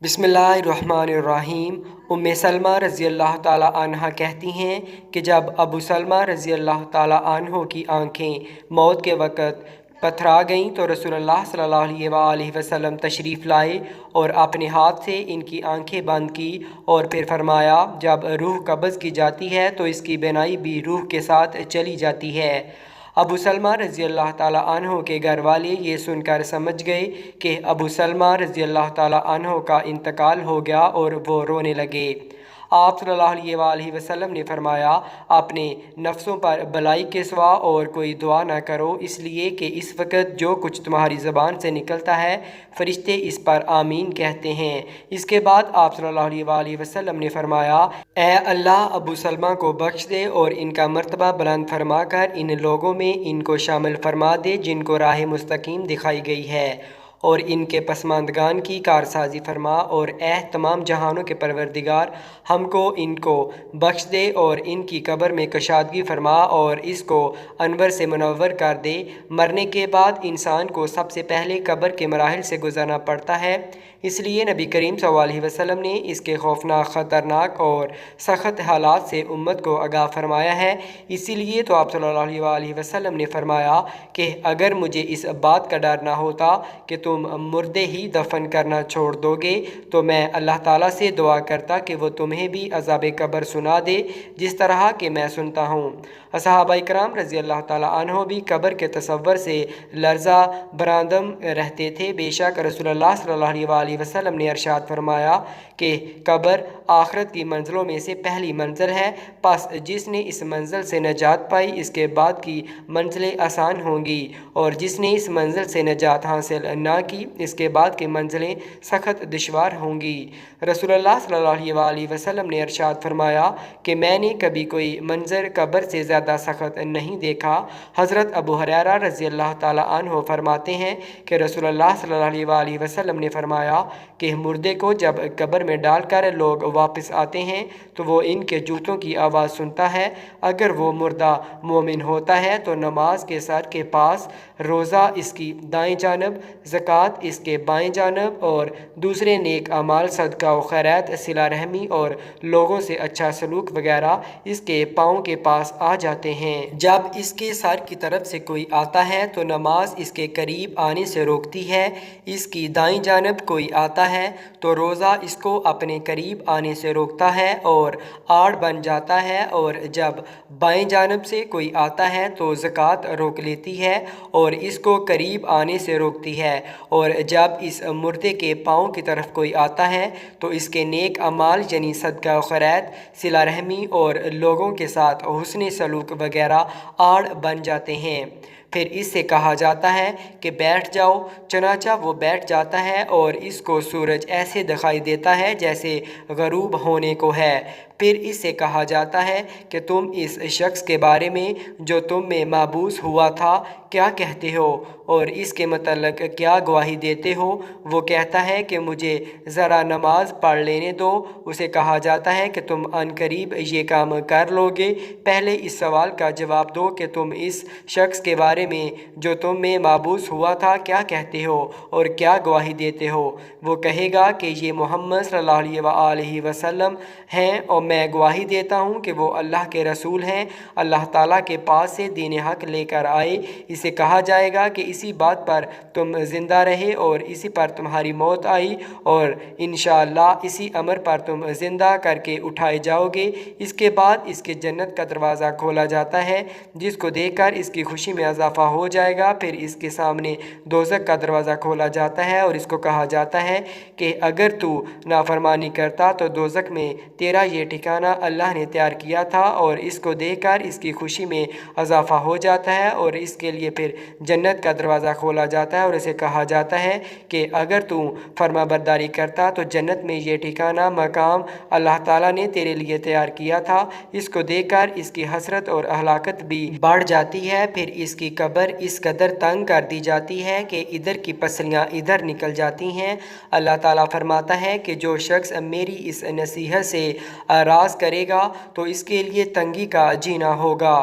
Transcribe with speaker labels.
Speaker 1: बिस्मिल्लाहिर्रहमानिर्रहीम। सलमा रज़ी अल्लाह ताला अन्हा कहती हैं कि जब अबू सलमा रज़ी अल्लाह ताला अन्हो की आँखें मौत के वक़्त पथरा गईं तो रसूलुल्लाह सल्लल्लाहु अलैहि वसल्लम तशरीफ़ लाए और अपने हाथ से इनकी आँखें बंद की और फिर फरमाया, जब रूह कब्ज़ की जाती है तो इसकी बिनाई भी रूह के साथ चली जाती है। अबू सलमा रज़ी अल्लाह ताला अन्हो के घर वाले ये सुनकर समझ गए कि अबू सलमा रज़ी अल्लाह ताला अन्हो का इंतकाल हो गया और वो रोने लगे। आप सल्लल्लाहु अलैहि वसल्लम ने फरमाया, अपने नफ्सों पर भलाई के सिवा और कोई दुआ न करो, इसलिए कि इस वक्त जो कुछ तुम्हारी ज़बान से निकलता है फरिश्ते इस पर आमीन कहते हैं। इसके बाद आप सल्लल्लाहु अलैहि वसल्लम ने फरमाया, ए अल्लाह अबू सलमा को बख्श दे और इनका मर्तबा बुलंद फरमा कर इन लोगों में इनको शामिल फरमा दे जिनको राह मुस्तकीम दिखाई गई है, और इनके पसमानदगान की कारसाजी फरमा, और ए तमाम जहानों के परवरदिगार हमको इनको बख्श दे और इनकी कब्र में कशादगी फरमा और इसको अनवर से मुनव्वर कर दे। मरने के बाद इंसान को सबसे पहले कब्र के मराहिल से गुजरना पड़ता है, इसलिए नबी करीम सल्लल्लाहु अलैहि वसल्लम ने इसके खौफनाक, ख़तरनाक और सख्त हालात से उम्मत को आगाह फरमाया है। इसीलिए तो आप सल्लल्लाहु अलैहि वसल्लम ने फरमाया कि अगर मुझे इस बात का डर ना होता कि तुम मुर्दे ही दफन करना छोड़ दोगे तो मैं अल्लाह ताला से दुआ करता कि वो तुम्हें भी अज़ाब कब्र सुना दे जिस तरह के मैं सुनता हूँ। असहाबा इकराम रज़ी अल्लाह ताला अन्हो भी कब्र के तसव्वुर से लर्ज़ा बरादम रहते थे। बेशक रसूलुल्लाह सल्लल्लाहु अलैहि वसल्लम ने इरशाद फरमाया कि कब्र आखिरत की मंजिलों में से पहली मंजिल है, बस जिसने इस मंजिल से नजात पाई इसके बाद की मंजिलें आसान होंगी, और जिसने इस मंजिल से नजात हासिल ना की इसके बाद की मंजिलें सख्त दुश्वार होंगी। रसूलुल्लाह सल्लल्लाहु अलैहि वसल्लम ने इरशाद फरमाया कि मैंने कभी कोई मंजर कब्र से ज़्यादा सख्त नहीं देखा। हज़रत अबू हुरैरा रज़ी अल्लाह ताला अन्हो फरमाते हैं कि रसूलुल्लाह सल्लल्लाहु अलैहि वसल्लम ने फरमाया कि मुर्दे को जब कब्र में डालकर लोग वापस आते हैं तो वो इनके जूतों की आवाज़ सुनता है। अगर वो मुर्दा मोमिन होता है तो नमाज के सर के पास, रोज़ा इसकी दाएं जानब, ज़कात इसके बाएं जानब, और दूसरे नेक अमाल, सदका व खैरात, सिला रहमी और लोगों से अच्छा सलूक वगैरह इसके पाँव के पास आ जाते हैं। जब इसके सर की तरफ से कोई आता है तो नमाज इसके करीब आने से रोकती है। इसकी दाईं जानब कोई आता है तो रोज़ा इसको अपने करीब आने से रोकता है और आड़ बन जाता है, और जब बाएं जानब से कोई आता है तो ज़कात रोक लेती है और इसको करीब आने से रोकती है, और जब इस मुर्दे के पाँव की तरफ कोई आता है तो इसके नेक अमाल यानी सदका खैरात, सिला रहमी और लोगों के साथ हुस्न सलूक वगैरह आड़ बन जाते हैं। फिर इससे कहा जाता है कि बैठ जाओ, चनाचा वो बैठ जाता है और इसको सूरज ऐसे दिखाई देता है जैसे गरूब होने को है। फिर इससे कहा जाता है कि तुम इस शख्स के बारे में जो तुम में माबूस हुआ था क्या कहते हो और इसके मतलब क्या गवाही देते हो। वो कहता है कि मुझे ज़रा नमाज पढ़ लेने दो। उसे कहा जाता है कि तुम अनकरीब ये काम कर लोगे। पहले इस सवाल का जवाब दो कि तुम इस शख्स के बारे में जो तुम में माबूस हुआ था क्या कहते हो और क्या गवाही देते हो। वो कहेगा कि ये मोहम्मद सल्लल्लाहु अलैहि वसल्लम हैं और मैं गवाही देता हूँ कि वो अल्लाह के रसूल हैं, अल्लाह ताला के पास से दीन हक लेकर आए। इसे कहा जाएगा कि इसी बात पर तुम ज़िंदा रहे और इसी पर तुम्हारी मौत आई और इंशाअल्लाह इसी अमर पर तुम ज़िंदा करके उठाए जाओगे। इसके बाद इसके जन्नत का दरवाज़ा खोला जाता है जिसको देखकर इसकी खुशी में इजाफ़ा हो जाएगा। फिर इसके सामने दोज़ख का दरवाज़ा खोला जाता है और इसको कहा जाता है कि अगर तू नाफरमानी करता तो दोज़ख में तेरा ये ठिकाना अल्लाह ने तैयार किया था, और इसको देखकर इसकी खुशी में इजाफ़ा हो जाता है और इसके लिए फिर जन्नत का दरवाज़ा खोला जाता है और इसे कहा जाता है कि अगर तू फरमाबरदारी करता तो जन्नत में ये ठिकाना मकाम अल्लाह ताला ने तेरे लिए तैयार किया था। इसको देखकर इसकी हसरत और हलाकत भी बढ़ जाती है। फिर इसकी कब्र इस कदर तंग कर दी जाती है कि इधर की पसलियाँ इधर निकल जाती हैं। अल्लाह ताला फरमाता है कि जो शख्स मेरी इस नसीहत से आराज़ करेगा तो इसके लिए तंगी का जीना होगा।